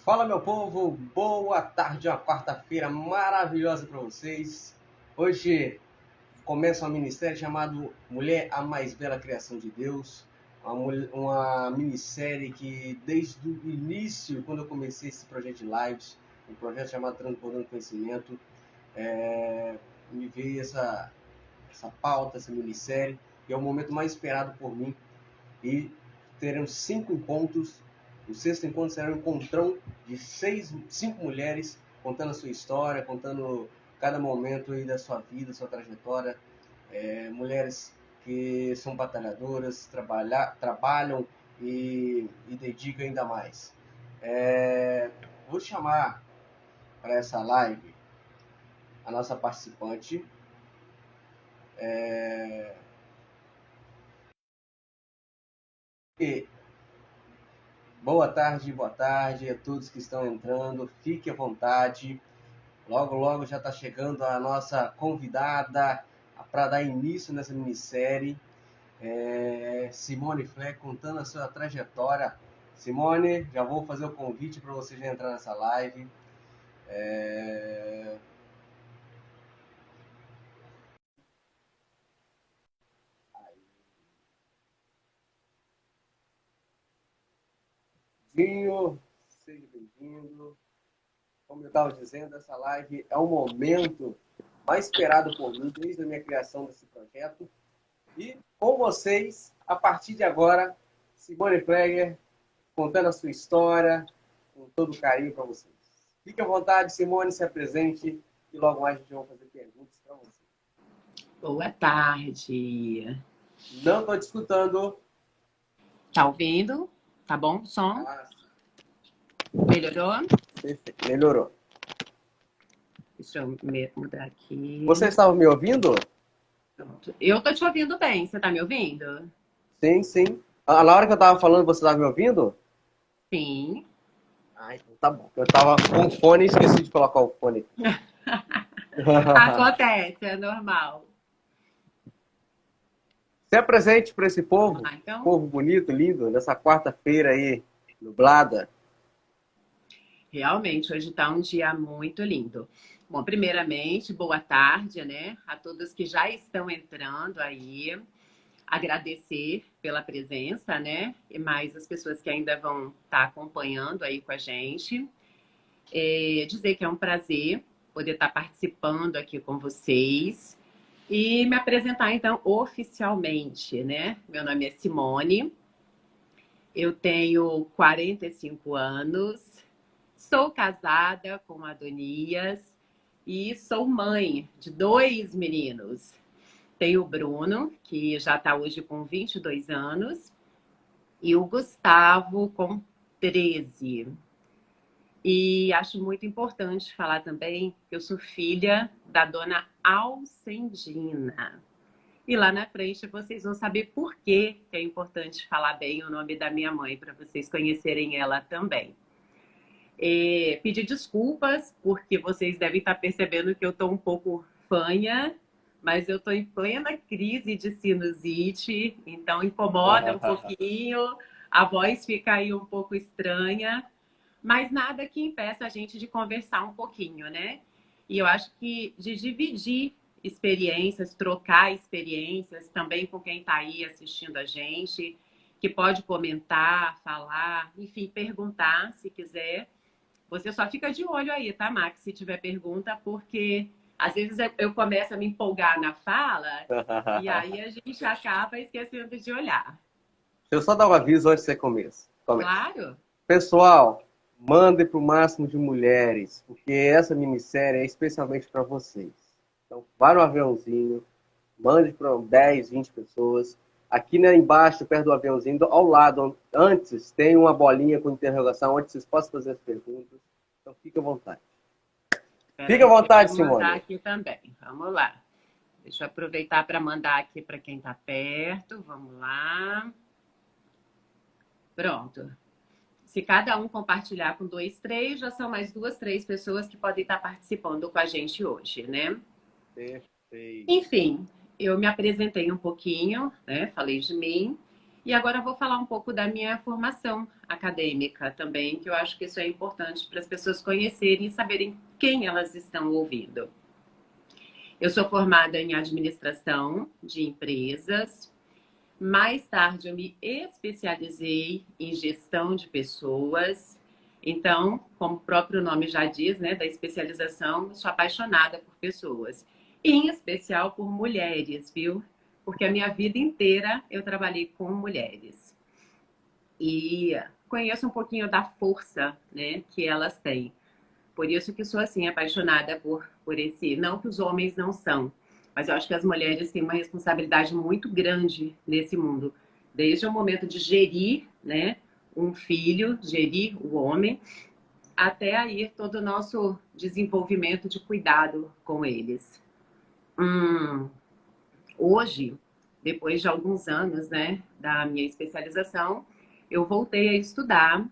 Fala, meu povo, boa tarde, uma quarta-feira maravilhosa para vocês. Hoje começa uma minissérie chamada Mulher, a Mais Bela Criação de Deus. Uma minissérie que desde o início, quando eu comecei esse projeto de lives, um projeto chamado Transbordando Conhecimento, me veio essa pauta, essa minissérie, que é o momento mais esperado por mim. E teremos 5 encontros. O sexto encontro será um encontrão de 5 mulheres contando a sua história, contando cada momento aí da sua vida, sua trajetória. Mulheres que são batalhadoras, trabalham e dedicam ainda mais. Vou chamar para essa live a nossa participante. E boa tarde a todos que estão entrando. Fique à vontade. Logo, logo já está chegando a nossa convidada para dar início nessa minissérie, Simone Fleck, contando a sua trajetória. Simone, já vou fazer o convite para você já entrar nessa live. Dinho, seja bem-vindo. Como eu estava dizendo, essa live é um momento mais esperado por mim desde a minha criação desse projeto. E com vocês, a partir de agora, Simone Fleck, contando a sua história, com todo o carinho para vocês. Fique à vontade, Simone, se apresente e logo mais a gente vai fazer perguntas para você. Boa tarde. Não estou te escutando. Tá ouvindo? Tá bom o som? Melhorou? Perfeito, melhorou. Deixa eu mudar aqui. Você estava me ouvindo? Pronto. Eu tô te ouvindo bem. Você tá me ouvindo? Sim, sim. Na hora que eu estava falando, você estava me ouvindo? Sim. Então tá bom. Eu estava com o fone e esqueci de colocar o fone. Acontece, é normal. Se apresente para esse povo, então. povo bonito, lindo, nessa quarta-feira aí, nublada. Realmente, hoje tá um dia muito lindo. Bom, primeiramente, boa tarde, né, a todos que já estão entrando aí. Agradecer pela presença, né, e mais as pessoas que ainda vão estar acompanhando aí com a gente. Dizer que é um prazer poder estar participando aqui com vocês e me apresentar então oficialmente, né? Meu nome é Simone, eu tenho 45 anos, sou casada com Adonias e sou mãe de 2 meninos. Tenho o Bruno, que já está hoje com 22 anos, e o Gustavo com 13. E acho muito importante falar também que eu sou filha da dona Alcendina. E lá na frente vocês vão saber por que é importante falar bem o nome da minha mãe, para vocês conhecerem ela também. Pedir desculpas, porque vocês devem estar percebendo que eu estou um pouco fanha, mas eu estou em plena crise de sinusite, então incomoda um pouquinho, a voz fica aí um pouco estranha, mas nada que impeça a gente de conversar um pouquinho, né? E eu acho que de dividir experiências, trocar experiências também com quem está aí assistindo a gente, que pode comentar, falar, enfim, perguntar se quiser. Você só fica de olho aí, tá, Max, se tiver pergunta, porque às vezes eu começo a me empolgar na fala e aí a gente acaba esquecendo de olhar. Deixa eu só dar um aviso antes de você começar. Claro. Pessoal, mande para o máximo de mulheres, porque essa minissérie é especialmente para vocês. Então, vá no aviãozinho, mande para 10, 20 pessoas. Aqui, né, embaixo, perto do aviãozinho, ao lado, antes, tem uma bolinha com interrogação, onde vocês possam fazer as perguntas. Então, fique à vontade. Fique à vontade, Simone. Vou mandar aqui também. Vamos lá. Deixa eu aproveitar para mandar aqui para quem está perto. Vamos lá. Pronto. Se cada um compartilhar com 2, 3, já são mais 2, 3 pessoas que podem estar participando com a gente hoje, né? Perfeito. Enfim, eu me apresentei um pouquinho, né? Falei de mim. E agora eu vou falar um pouco da minha formação acadêmica também, que eu acho que isso é importante para as pessoas conhecerem e saberem quem elas estão ouvindo. Eu sou formada em administração de empresas. Mais tarde, eu me especializei em gestão de pessoas. Então, como o próprio nome já diz, né, da especialização, sou apaixonada por pessoas. Em especial por mulheres, viu? Porque a minha vida inteira eu trabalhei com mulheres. E conheço um pouquinho da força, né, que elas têm. Por isso que sou assim apaixonada por esse, não que os homens não são, mas eu acho que as mulheres têm uma responsabilidade muito grande nesse mundo, desde o momento de gerir, né, um filho, gerir o homem, até aí todo o nosso desenvolvimento de cuidado com eles. Hum, Hoje, depois de alguns anos, né, da minha especialização, eu voltei a estudar.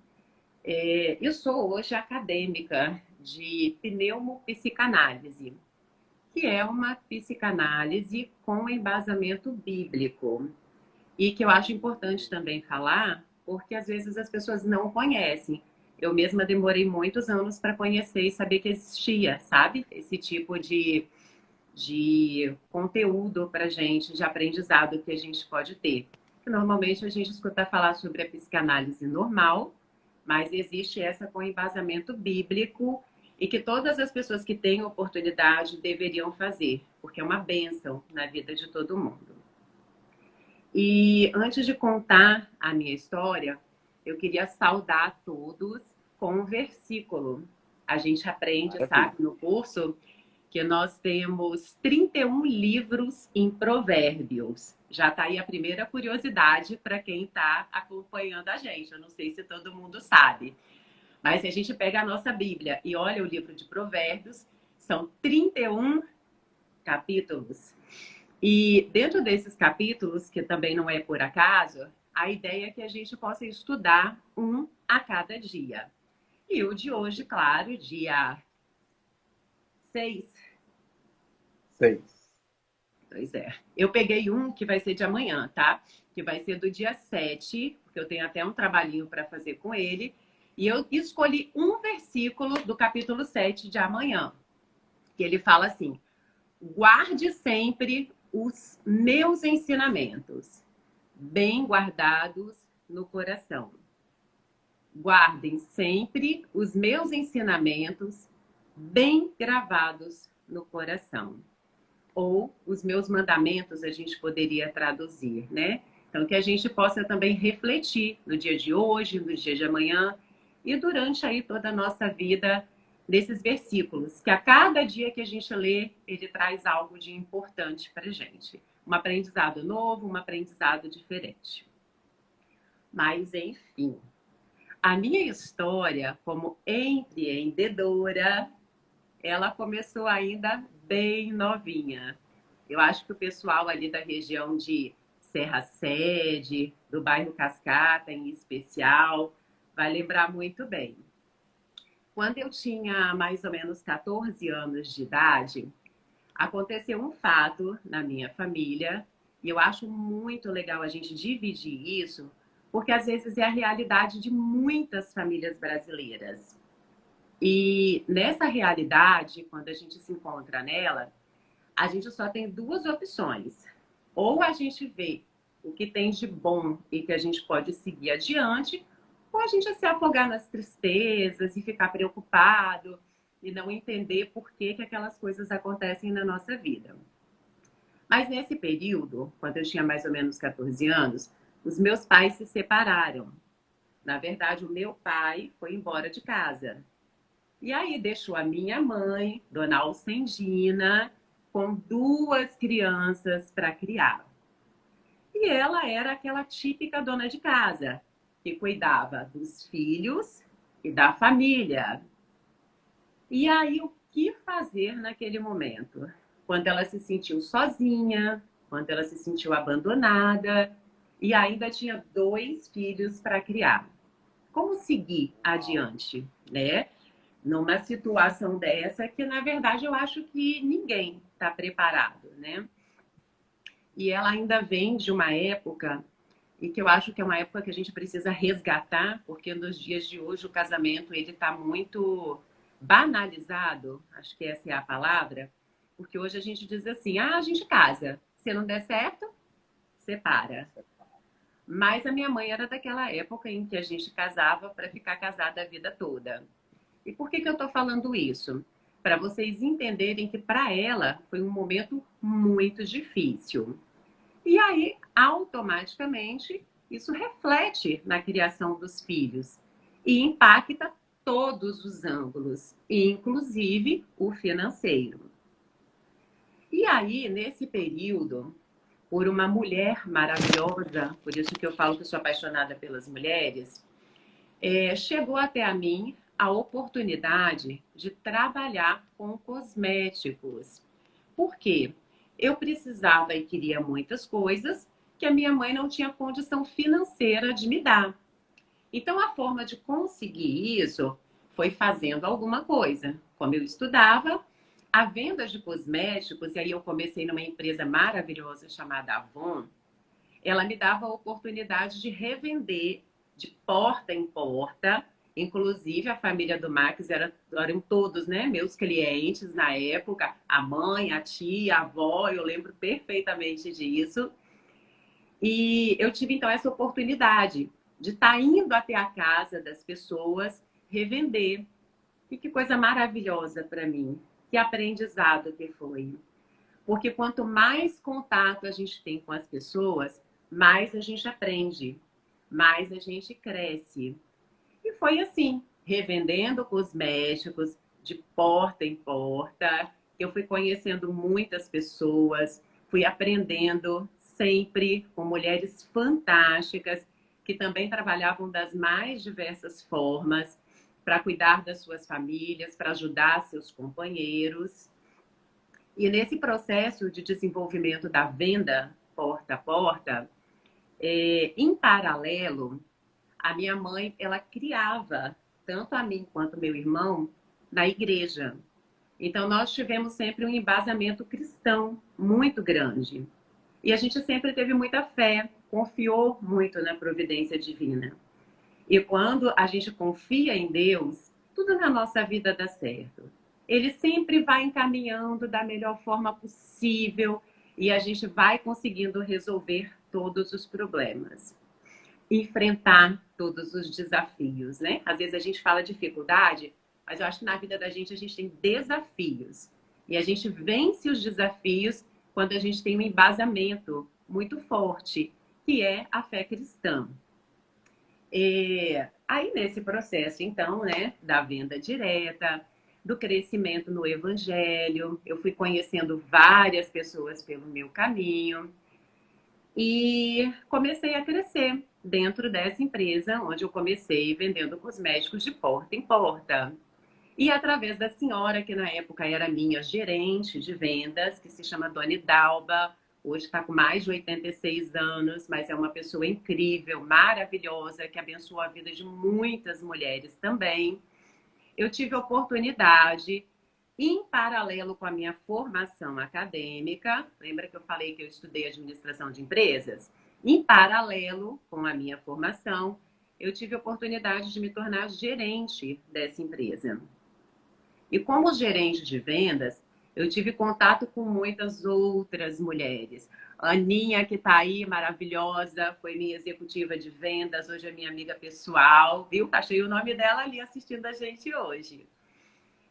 Eu sou hoje acadêmica de pneumopsicanálise, que é uma psicanálise com embasamento bíblico. E que eu acho importante também falar, porque às vezes as pessoas não conhecem. Eu mesma demorei muitos anos para conhecer e saber que existia, sabe? Esse tipo de conteúdo para gente, de aprendizado que a gente pode ter. Normalmente a gente escuta falar sobre a psicanálise normal, mas existe essa com embasamento bíblico e que todas as pessoas que têm oportunidade deveriam fazer, porque é uma bênção na vida de todo mundo. E antes de contar a minha história, eu queria saudar todos com um versículo. A gente aprende, Maravilha. sabe, no curso, que nós temos 31 livros em provérbios. Já está aí a primeira curiosidade para quem está acompanhando a gente. Eu não sei se todo mundo sabe. Mas se a gente pega a nossa Bíblia e olha o livro de provérbios, são 31 capítulos. E dentro desses capítulos, que também não é por acaso, a ideia é que a gente possa estudar um a cada dia. E o de hoje, claro, dia 6. 6. Pois é. Eu peguei um que vai ser de amanhã, tá? Que vai ser do dia 7, porque eu tenho até um trabalhinho para fazer com ele. E eu escolhi um versículo do capítulo 7 de amanhã, que ele fala assim: guarde sempre os meus ensinamentos, bem guardados no coração. Guardem sempre os meus ensinamentos, bem gravados no coração. Ou os meus mandamentos, a gente poderia traduzir, né? Então, que a gente possa também refletir no dia de hoje, no dia de amanhã e durante aí toda a nossa vida nesses versículos, que a cada dia que a gente lê, ele traz algo de importante para a gente. Um aprendizado novo, um aprendizado diferente. Mas, enfim, a minha história como empreendedora, ela começou ainda bem novinha. Eu acho que o pessoal ali da região de Serra Sede, do bairro Cascata em especial, vai lembrar muito bem. Quando eu tinha mais ou menos 14 anos de idade, aconteceu um fato na minha família, e eu acho muito legal a gente dividir isso, porque às vezes é a realidade de muitas famílias brasileiras. E nessa realidade, quando a gente se encontra nela, a gente só tem duas opções. Ou a gente vê o que tem de bom e que a gente pode seguir adiante, ou a gente se afogar nas tristezas e ficar preocupado e não entender por que aquelas coisas acontecem na nossa vida. Mas nesse período, quando eu tinha mais ou menos 14 anos, os meus pais se separaram. Na verdade, o meu pai foi embora de casa. E aí deixou a minha mãe, Dona Alcendina, com duas crianças para criar. E ela era aquela típica dona de casa, que cuidava dos filhos e da família. E aí, o que fazer naquele momento? Quando ela se sentiu sozinha, quando ela se sentiu abandonada e ainda tinha dois filhos para criar. Como seguir adiante, né? Numa situação dessa que, na verdade, eu acho que ninguém está preparado, né? E ela ainda vem de uma época e que eu acho que é uma época que a gente precisa resgatar, porque nos dias de hoje o casamento ele está muito banalizado, acho que essa é a palavra, porque hoje a gente diz assim, ah, a gente casa, se não der certo, separa. Mas a minha mãe era daquela época em que a gente casava para ficar casada a vida toda. E por que eu estou falando isso? Para vocês entenderem que para ela foi um momento muito difícil. E aí, automaticamente, isso reflete na criação dos filhos e impacta todos os ângulos, inclusive o financeiro. E aí, nesse período, por uma mulher maravilhosa, por isso que eu falo que eu sou apaixonada pelas mulheres, chegou até a mim a oportunidade de trabalhar com cosméticos. Por quê? Eu precisava e queria muitas coisas que a minha mãe não tinha condição financeira de me dar. Então, a forma de conseguir isso foi fazendo alguma coisa. Como eu estudava, a venda de cosméticos, e aí eu comecei numa empresa maravilhosa chamada Avon, ela me dava a oportunidade de revender de porta em porta. Inclusive, a família do Max eram todos, né, meus clientes na época. A mãe, a tia, a avó, eu lembro perfeitamente disso. E eu tive, então, essa oportunidade de estar indo até a casa das pessoas revender. E que coisa maravilhosa para mim. Que aprendizado que foi. Porque quanto mais contato a gente tem com as pessoas, mais a gente aprende, mais a gente cresce. E foi assim, revendendo cosméticos de porta em porta. Eu fui conhecendo muitas pessoas, fui aprendendo sempre com mulheres fantásticas que também trabalhavam das mais diversas formas para cuidar das suas famílias, para ajudar seus companheiros. E nesse processo de desenvolvimento da venda porta a porta, em paralelo, a minha mãe, ela criava tanto a mim quanto meu irmão na igreja. Então, nós tivemos sempre um embasamento cristão muito grande. E a gente sempre teve muita fé, confiou muito na providência divina. E quando a gente confia em Deus, tudo na nossa vida dá certo. Ele sempre vai encaminhando da melhor forma possível e a gente vai conseguindo resolver todos os problemas. Enfrentar todos os desafios, né? Às vezes a gente fala dificuldade, mas eu acho que na vida da gente a gente tem desafios. E a gente vence os desafios quando a gente tem um embasamento muito forte, que é a fé cristã. Aí nesse processo, então, né, da venda direta, do crescimento no evangelho, eu fui conhecendo várias pessoas pelo meu caminho e comecei a crescer dentro dessa empresa, onde eu comecei vendendo cosméticos de porta em porta. E através da senhora, que na época era minha gerente de vendas, que se chama Dona Dalba, hoje está com mais de 86 anos, mas é uma pessoa incrível, maravilhosa, que abençoou a vida de muitas mulheres também. Eu tive a oportunidade, em paralelo com a minha formação acadêmica, lembra que eu falei que eu estudei administração de empresas? Em paralelo com a minha formação, eu tive a oportunidade de me tornar gerente dessa empresa. E como gerente de vendas, eu tive contato com muitas outras mulheres. A Aninha, que está aí, maravilhosa, foi minha executiva de vendas, hoje é minha amiga pessoal, viu? Achei o nome dela ali assistindo a gente hoje.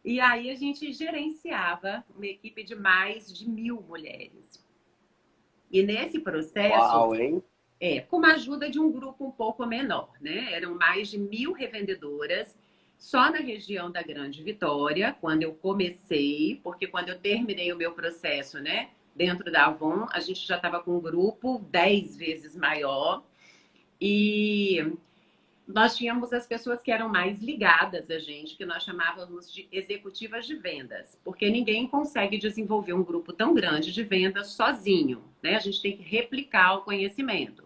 E aí a gente gerenciava uma equipe de mais de 1.000 mulheres. E nesse processo, Uau, hein? com a ajuda de um grupo um pouco menor, né? Eram mais de 1.000 revendedoras, só na região da Grande Vitória, quando eu comecei, porque quando eu terminei o meu processo, né, dentro da Avon, a gente já estava com um grupo 10 vezes maior. E nós tínhamos as pessoas que eram mais ligadas a gente, que nós chamávamos de executivas de vendas, porque ninguém consegue desenvolver um grupo tão grande de vendas sozinho, né? A gente tem que replicar o conhecimento.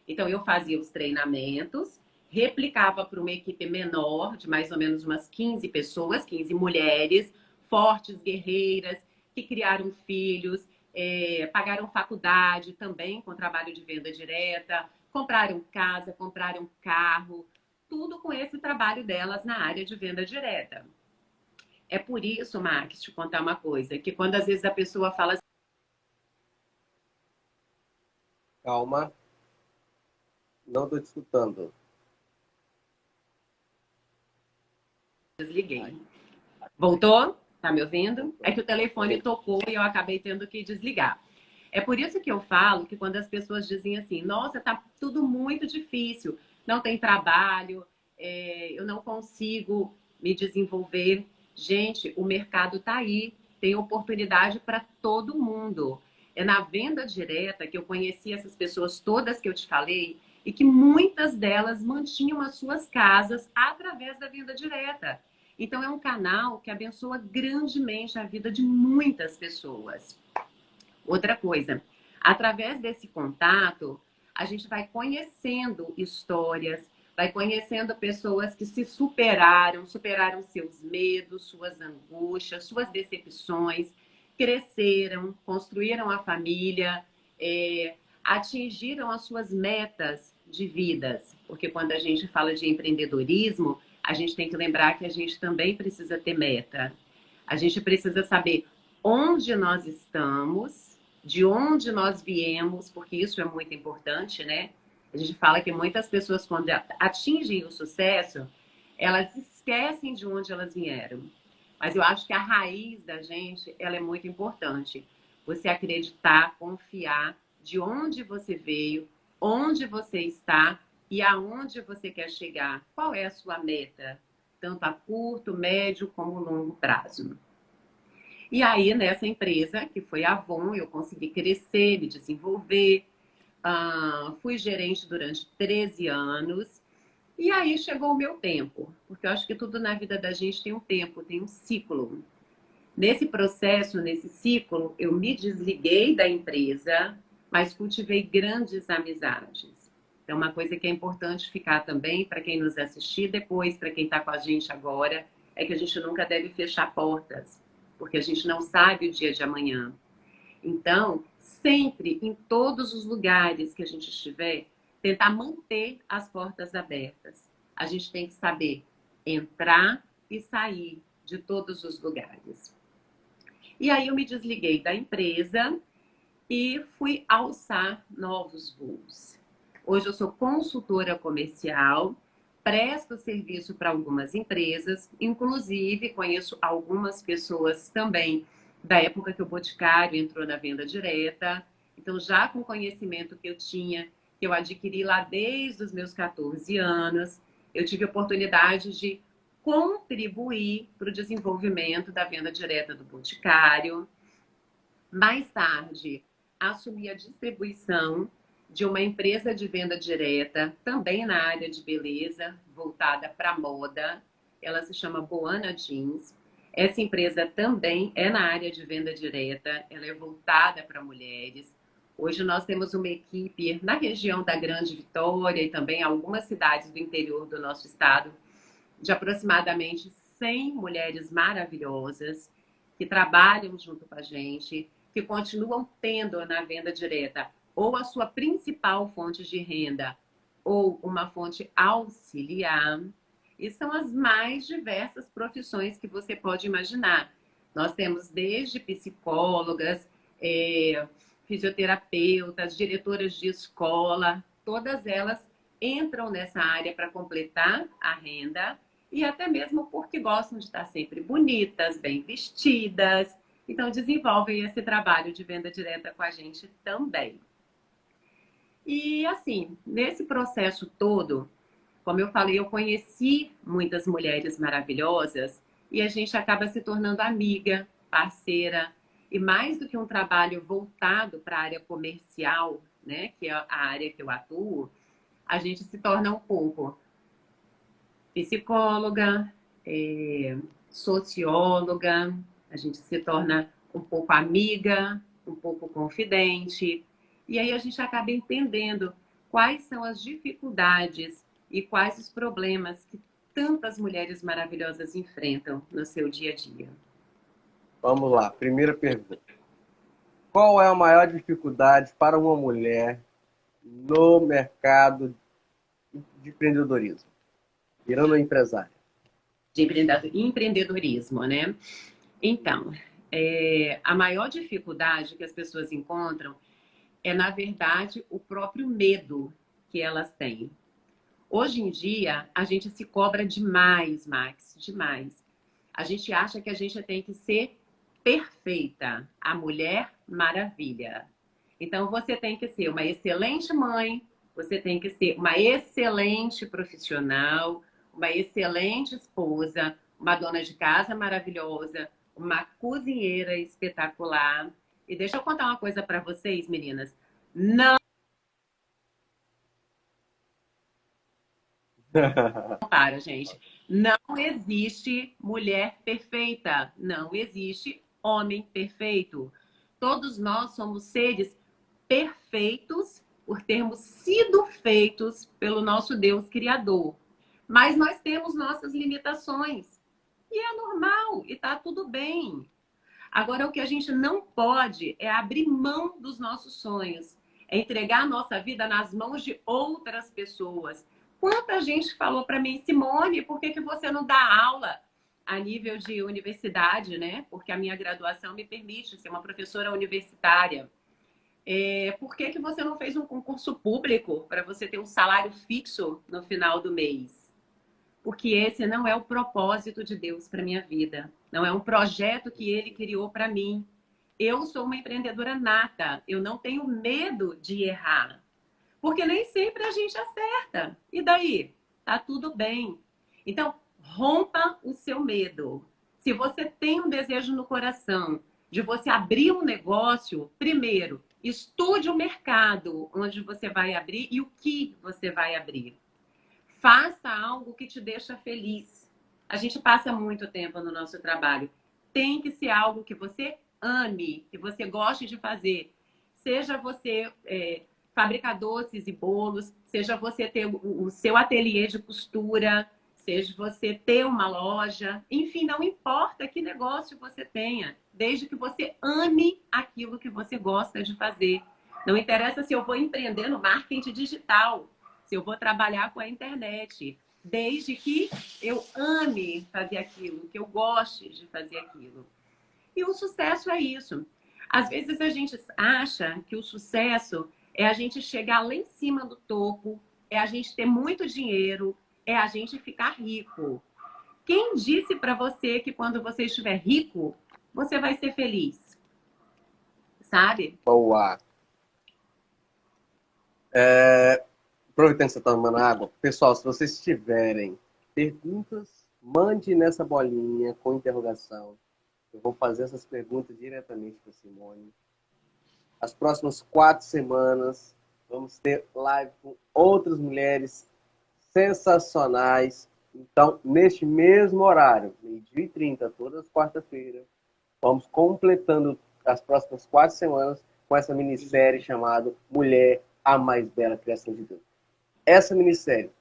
Então, eu fazia os treinamentos, replicava para uma equipe menor, de mais ou menos umas 15 pessoas, 15 mulheres, fortes, guerreiras, que criaram filhos, pagaram faculdade também com trabalho de venda direta, compraram casa, compraram carro, tudo com esse trabalho delas na área de venda direta. É por isso, Max, te contar uma coisa, que quando às vezes a pessoa fala assim, Calma, não estou te escutando. desliguei. Voltou? Tá me ouvindo? É que o telefone tocou e eu acabei tendo que desligar. É por isso que eu falo que quando as pessoas dizem assim, nossa, tá tudo muito difícil, não tem trabalho, eu não consigo me desenvolver. Gente, o mercado tá aí, tem oportunidade para todo mundo. É na venda direta que eu conheci essas pessoas todas que eu te falei e que muitas delas mantinham as suas casas através da venda direta. Então, é um canal que abençoa grandemente a vida de muitas pessoas. Outra coisa, através desse contato, a gente vai conhecendo histórias, vai conhecendo pessoas que se superaram, superaram seus medos, suas angústias, suas decepções, cresceram, construíram a família, atingiram as suas metas de vidas. Porque quando a gente fala de empreendedorismo, a gente tem que lembrar que a gente também precisa ter meta. A gente precisa saber onde nós estamos, de onde nós viemos, porque isso é muito importante, né? A gente fala que muitas pessoas, quando atingem o sucesso, elas esquecem de onde elas vieram. Mas eu acho que a raiz da gente, ela é muito importante. Você acreditar, confiar de onde você veio, onde você está e aonde você quer chegar. Qual é a sua meta? Tanto a curto, médio como longo prazo. E aí, nessa empresa, que foi a Avon, eu consegui crescer, me desenvolver. Fui gerente durante 13 anos. E aí chegou o meu tempo, porque eu acho que tudo na vida da gente tem um tempo, tem um ciclo. Nesse processo, nesse ciclo, eu me desliguei da empresa, mas cultivei grandes amizades. Então, uma coisa que é importante ficar também, para quem nos assistir depois, para quem está com a gente agora, é que a gente nunca deve fechar portas, porque a gente não sabe o dia de amanhã. Então, sempre, em todos os lugares que a gente estiver, tentar manter as portas abertas. A gente tem que saber entrar e sair de todos os lugares. E aí eu me desliguei da empresa e fui alçar novos voos. Hoje eu sou consultora comercial, presto serviço para algumas empresas, inclusive conheço algumas pessoas também da época que o Boticário entrou na venda direta. Então, já com o conhecimento que eu tinha, que eu adquiri lá desde os meus 14 anos, eu tive a oportunidade de contribuir para o desenvolvimento da venda direta do Boticário. Mais tarde, assumi a distribuição de uma empresa de venda direta, também na área de beleza, voltada para moda. Ela se chama Boana Jeans. Essa empresa também é na área de venda direta, ela é voltada para mulheres. Hoje nós temos uma equipe na região da Grande Vitória e também algumas cidades do interior do nosso estado, de aproximadamente 100 mulheres maravilhosas que trabalham junto com a gente, que continuam tendo na venda direta ou a sua principal fonte de renda ou uma fonte auxiliar. E são as mais diversas profissões que você pode imaginar. Nós temos desde psicólogas, fisioterapeutas, diretoras de escola, todas elas entram nessa área para completar a renda e até mesmo porque gostam de estar sempre bonitas, bem vestidas. Então, desenvolvem esse trabalho de venda direta com a gente também. E, assim, nesse processo todo, como eu falei, eu conheci muitas mulheres maravilhosas e a gente acaba se tornando amiga, parceira. E mais do que um trabalho voltado para a área comercial, né, que é a área que eu atuo, a gente se torna um pouco psicóloga, socióloga, a gente se torna um pouco amiga, um pouco confidente, e aí a gente acaba entendendo quais são as dificuldades e quais os problemas que tantas mulheres maravilhosas enfrentam no seu dia a dia. Vamos lá, primeira pergunta. Qual é a maior dificuldade para uma mulher no mercado de empreendedorismo, virando empresária? De empreendedorismo, né? Então, a maior dificuldade que as pessoas encontram é, na verdade, o próprio medo que elas têm. Hoje em dia, a gente se cobra demais, Max, demais. A gente acha que a gente tem que ser perfeita, a mulher maravilha. Então, você tem que ser uma excelente mãe, você tem que ser uma excelente profissional, uma excelente esposa, uma dona de casa maravilhosa, uma cozinheira espetacular. E deixa eu contar uma coisa para vocês, meninas. Não para, gente. Não existe mulher perfeita. Não existe homem perfeito. Todos nós somos seres perfeitos por termos sido feitos pelo nosso Deus Criador. Mas nós temos nossas limitações. E é normal, e tá tudo bem. Agora, o que a gente não pode é abrir mão dos nossos sonhos, é entregar a nossa vida nas mãos de outras pessoas. Quanta gente falou para mim, Simone, por que você não dá aula a nível de universidade, né? Porque a minha graduação me permite ser uma professora universitária. Por que você não fez um concurso público para você ter um salário fixo no final do mês? Porque esse não é o propósito de Deus para minha vida. Não é um projeto que ele criou para mim. Eu sou uma empreendedora nata. Eu não tenho medo de errar. Porque nem sempre a gente acerta. E daí? Tá tudo bem. Então, rompa o seu medo. Se você tem um desejo no coração de você abrir um negócio, primeiro, estude o mercado onde você vai abrir e o que você vai abrir. Faça algo que te deixa feliz. A gente passa muito tempo no nosso trabalho. Tem que ser algo que você ame, que você goste de fazer. Seja você fabricar doces e bolos, seja você ter o seu ateliê de costura, seja você ter uma loja. Enfim, não importa que negócio você tenha, desde que você ame aquilo que você gosta de fazer. Não interessa se eu vou empreender no marketing digital, se eu vou trabalhar com a internet, desde que eu ame fazer aquilo, que eu goste de fazer aquilo. E o sucesso é isso. Às vezes a gente acha que o sucesso é a gente chegar lá em cima do topo, é a gente ter muito dinheiro, é a gente ficar rico. Quem disse para você que quando você estiver rico, você vai ser feliz? Sabe? Boa. Aproveitando que você está tomando água, pessoal, se vocês tiverem perguntas, mande nessa bolinha com interrogação. Eu vou fazer essas perguntas diretamente para a Simone. As próximas 4 semanas vamos ter live com outras mulheres sensacionais. Então, neste mesmo horário, 12h30, todas as quarta-feiras, vamos completando as próximas 4 semanas com essa minissérie chamada Mulher, a Mais Bela Criação de Deus. Essa minissérie,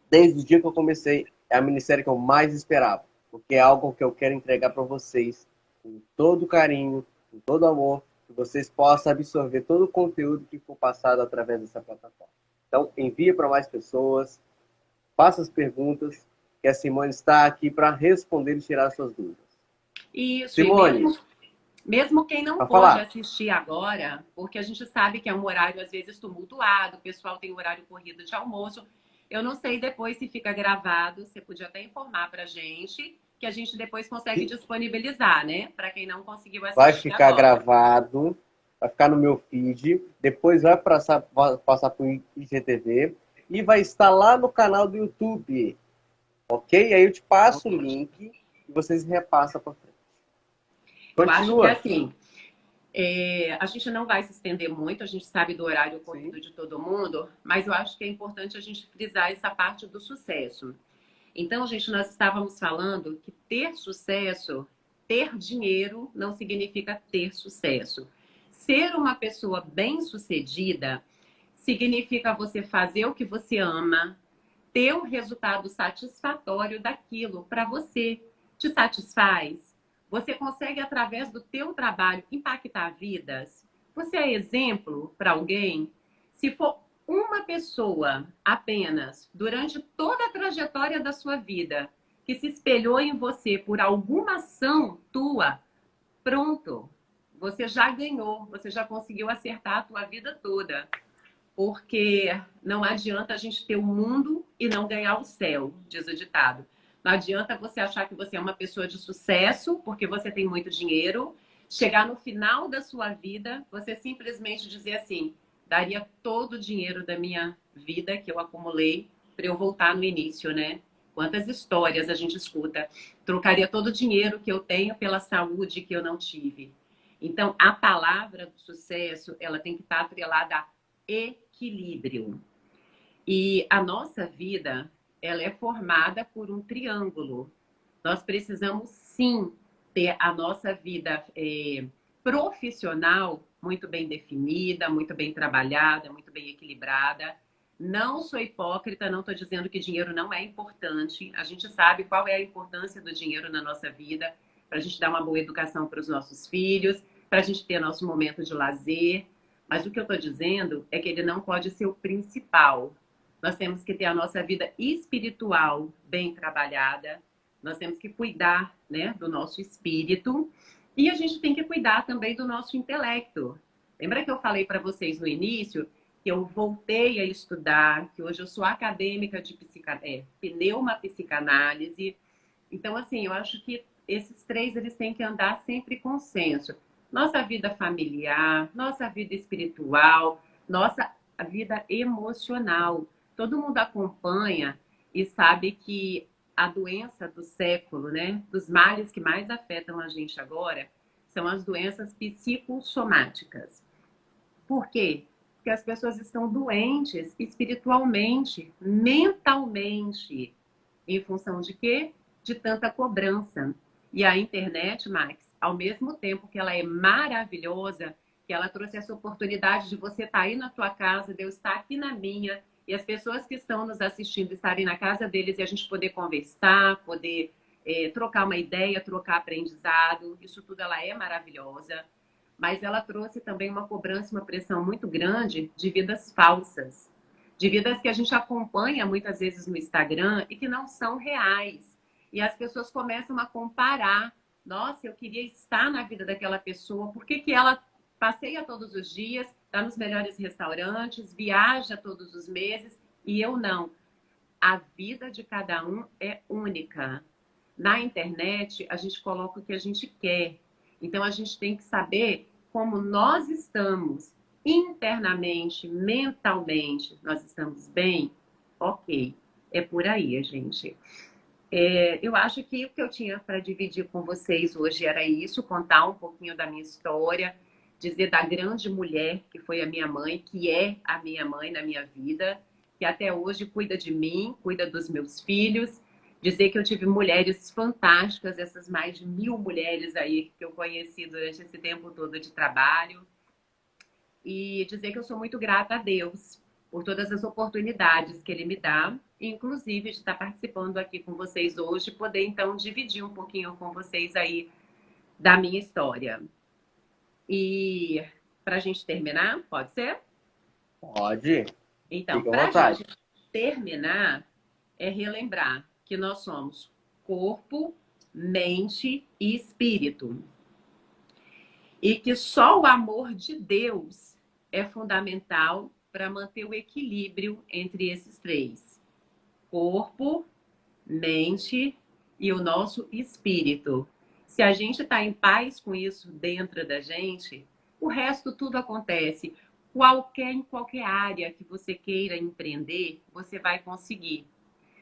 desde o dia que eu comecei, é a minissérie que eu mais esperava, porque é algo que eu quero entregar para vocês com todo carinho, com todo amor, que vocês possam absorver todo o conteúdo que for passado através dessa plataforma. Então, envie para mais pessoas, faça as perguntas, que a Simone está aqui para responder e tirar suas dúvidas. Isso, Simone, mesmo quem não pôde assistir agora, porque a gente sabe que é um horário às vezes tumultuado, o pessoal tem horário corrido de almoço. Eu não sei depois se fica gravado, você podia até informar pra gente, que a gente depois consegue disponibilizar, né? Para quem não conseguiu assistir vai ficar agora. gravado, vai ficar no meu feed, depois vai passar para o IGTV e vai estar lá no canal do YouTube, ok? Aí eu te passo o link e vocês repassam para frente. Continua. Eu acho que assim, a gente não vai se estender muito, a gente sabe do horário corrido de todo mundo, mas eu acho que é importante a gente frisar essa parte do sucesso. Então, gente, nós estávamos falando que ter sucesso, ter dinheiro, não significa ter sucesso. Ser uma pessoa bem-sucedida significa você fazer o que você ama, ter um resultado satisfatório daquilo para você. Te satisfaz? Você consegue, através do teu trabalho, impactar vidas? Você é exemplo para alguém? Se for uma pessoa apenas, durante toda a trajetória da sua vida, que se espelhou em você por alguma ação tua, pronto, você já ganhou, você já conseguiu acertar a tua vida toda. Porque não adianta a gente ter o mundo e não ganhar o céu, diz o ditado. Não adianta você achar que você é uma pessoa de sucesso, porque você tem muito dinheiro, chegar no final da sua vida, você simplesmente dizer assim: daria todo o dinheiro da minha vida que eu acumulei para eu voltar no início, né? Quantas histórias a gente escuta. Trocaria todo o dinheiro que eu tenho pela saúde que eu não tive. Então, a palavra do sucesso, ela tem que estar atrelada a equilíbrio. E a nossa vida, ela é formada por um triângulo. Nós precisamos, sim, ter a nossa vida profissional muito bem definida, muito bem trabalhada, muito bem equilibrada. Não sou hipócrita, não estou dizendo que dinheiro não é importante. A gente sabe qual é a importância do dinheiro na nossa vida, para a gente dar uma boa educação para os nossos filhos, para a gente ter nosso momento de lazer. Mas o que eu estou dizendo é que ele não pode ser o principal. Nós temos que ter a nossa vida espiritual bem trabalhada, nós temos que cuidar, né, do nosso espírito e a gente tem que cuidar também do nosso intelecto. Lembra que eu falei para vocês no início que eu voltei a estudar, que hoje eu sou acadêmica de pneumapsicanálise. Então, assim, eu acho que esses três eles têm que andar sempre em consenso. Nossa vida familiar, nossa vida espiritual, nossa vida emocional. Todo mundo acompanha e sabe que a doença do século, né, dos males que mais afetam a gente agora, são as doenças psicossomáticas. Por quê? Porque as pessoas estão doentes espiritualmente, mentalmente. Em função de quê? De tanta cobrança. E a internet, Max, ao mesmo tempo que ela é maravilhosa, que ela trouxe essa oportunidade de você estar aí na tua casa, de eu estar aqui na minha, e as pessoas que estão nos assistindo estarem na casa deles e a gente poder conversar, poder trocar uma ideia, trocar aprendizado, isso tudo ela é maravilhosa. Mas ela trouxe também uma cobrança, uma pressão muito grande de vidas falsas, de vidas que a gente acompanha muitas vezes no Instagram e que não são reais. E as pessoas começam a comparar. Nossa, eu queria estar na vida daquela pessoa, por que que ela passeia todos os dias, está nos melhores restaurantes, viaja todos os meses e eu não? A vida de cada um é única. Na internet, a gente coloca o que a gente quer. Então, a gente tem que saber como nós estamos internamente, mentalmente. Nós estamos bem? Ok. É por aí, gente. Eu acho que o que eu tinha para dividir com vocês hoje era isso, contar um pouquinho da minha história, dizer da grande mulher que foi a minha mãe, que é a minha mãe na minha vida, que até hoje cuida de mim, cuida dos meus filhos, dizer que eu tive mulheres fantásticas, essas mais de 1000 mulheres aí que eu conheci durante esse tempo todo de trabalho, e dizer que eu sou muito grata a Deus por todas as oportunidades que Ele me dá, inclusive de estar participando aqui com vocês hoje, poder então dividir um pouquinho com vocês aí da minha história. E para a gente terminar, pode ser? Pode. Então, Fica à para a vontade. gente terminar, é relembrar que nós somos corpo, mente e espírito. E que só o amor de Deus é fundamental para manter o equilíbrio entre esses três: corpo, mente e o nosso espírito. Se a gente está em paz com isso dentro da gente, o resto tudo acontece. Em qualquer área que você queira empreender, você vai conseguir.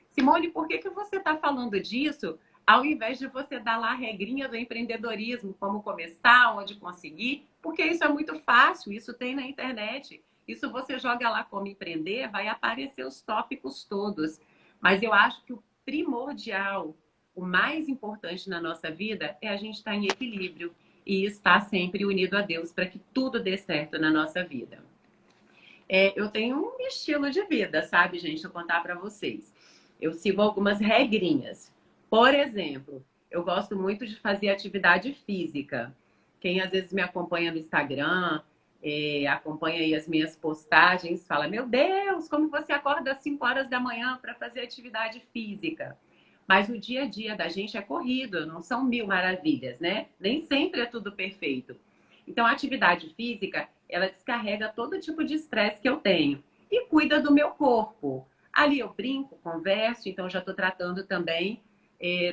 Simone, por que você está falando disso ao invés de você dar lá a regrinha do empreendedorismo, como começar, onde conseguir? Porque isso é muito fácil, isso tem na internet. Isso você joga lá como empreender, vai aparecer os tópicos todos. Mas eu acho que o primordial, o mais importante na nossa vida é a gente estar em equilíbrio e estar sempre unido a Deus para que tudo dê certo na nossa vida. Eu tenho um estilo de vida, sabe, gente? Vou contar para vocês. Eu sigo algumas regrinhas. Por exemplo, eu gosto muito de fazer atividade física. Quem às vezes me acompanha no Instagram acompanha aí as minhas postagens, fala, meu Deus, como você acorda às 5 horas da manhã para fazer atividade física? Mas o dia a dia da gente é corrido, não são mil maravilhas, né? Nem sempre é tudo perfeito. Então, a atividade física, ela descarrega todo tipo de estresse que eu tenho e cuida do meu corpo. Ali eu brinco, converso, então já estou tratando também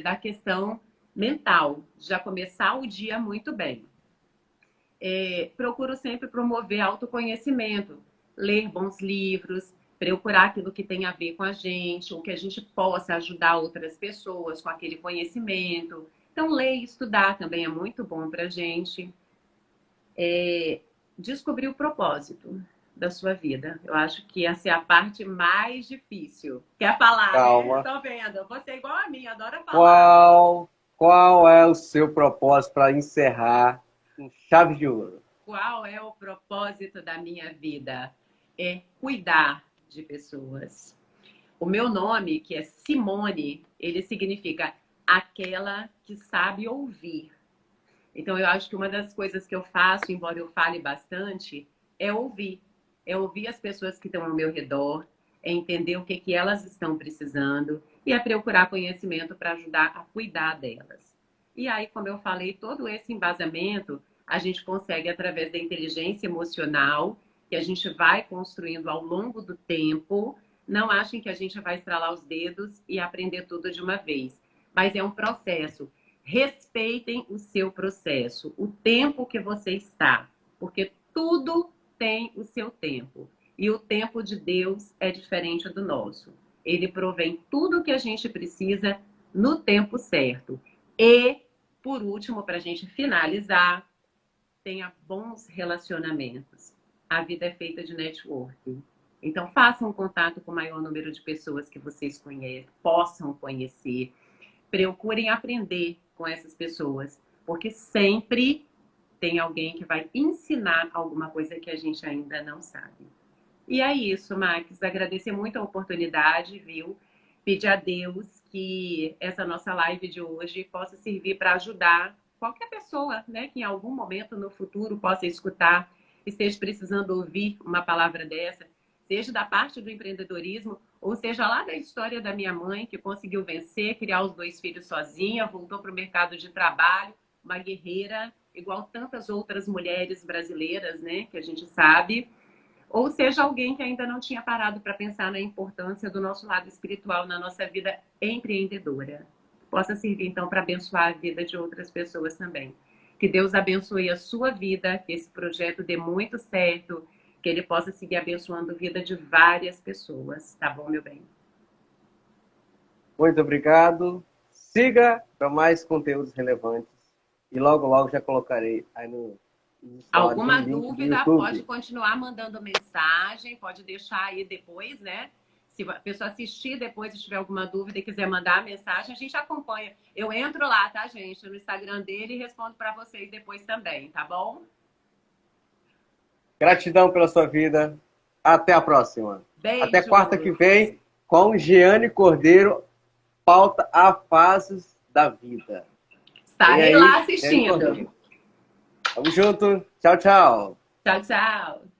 da questão mental, já começar o dia muito bem. Procuro sempre promover autoconhecimento, ler bons livros, procurar aquilo que tem a ver com a gente, ou que a gente possa ajudar outras pessoas com aquele conhecimento. Então, ler e estudar também é muito bom para a gente. Descobrir o propósito da sua vida. Eu acho que essa é a parte mais difícil. Quer falar, Calma. né? Tô vendo. Você é igual a mim, adora falar. Qual é o seu propósito para encerrar com chave de ouro? Qual é o propósito da minha vida? É cuidar de pessoas. O meu nome, que é Simone, ele significa aquela que sabe ouvir. Então, eu acho que uma das coisas que eu faço, embora eu fale bastante, é ouvir. É ouvir as pessoas que estão ao meu redor, é entender o que elas estão precisando e é procurar conhecimento para ajudar a cuidar delas. E aí, como eu falei, todo esse embasamento a gente consegue através da inteligência emocional, que a gente vai construindo ao longo do tempo. Não achem que a gente vai estralar os dedos e aprender tudo de uma vez, mas é um processo. Respeitem o seu processo, o tempo que você está, porque tudo tem o seu tempo. E o tempo de Deus é diferente do nosso. Ele provém tudo o que a gente precisa no tempo certo. E, por último, para a gente finalizar, tenha bons relacionamentos. A vida é feita de networking. Então, façam um contato com o maior número de pessoas que vocês possam conhecer. Procurem aprender com essas pessoas, porque sempre tem alguém que vai ensinar alguma coisa que a gente ainda não sabe. E é isso, Max. Agradecer muito a oportunidade, viu? Pedir a Deus que essa nossa live de hoje possa servir para ajudar qualquer pessoa, né, que em algum momento no futuro possa escutar, esteja precisando ouvir uma palavra dessa, seja da parte do empreendedorismo, ou seja lá da história da minha mãe, que conseguiu vencer, criar os 2 filhos sozinha, voltou para o mercado de trabalho, uma guerreira, igual tantas outras mulheres brasileiras, né, que a gente sabe. Ou seja, alguém que ainda não tinha parado para pensar na importância do nosso lado espiritual na nossa vida empreendedora. Possa servir, então, para abençoar a vida de outras pessoas também. Que Deus abençoe a sua vida, que esse projeto dê muito certo, que ele possa seguir abençoando a vida de várias pessoas. Tá bom, meu bem? Muito obrigado. Siga para mais conteúdos relevantes. E logo, logo já colocarei aí no Alguma dúvida, pode continuar mandando mensagem, pode deixar aí depois, né? Se a pessoa assistir depois e tiver alguma dúvida e quiser mandar a mensagem, a gente acompanha. Eu entro lá, tá, gente? No Instagram dele e respondo para vocês depois também, tá bom? Gratidão pela sua vida. Até a próxima. Beijo. Até quarta que vem com Giane Cordeiro, pauta a fases da vida. Estarei lá assistindo. Tamo junto. Tchau, tchau. Tchau, tchau.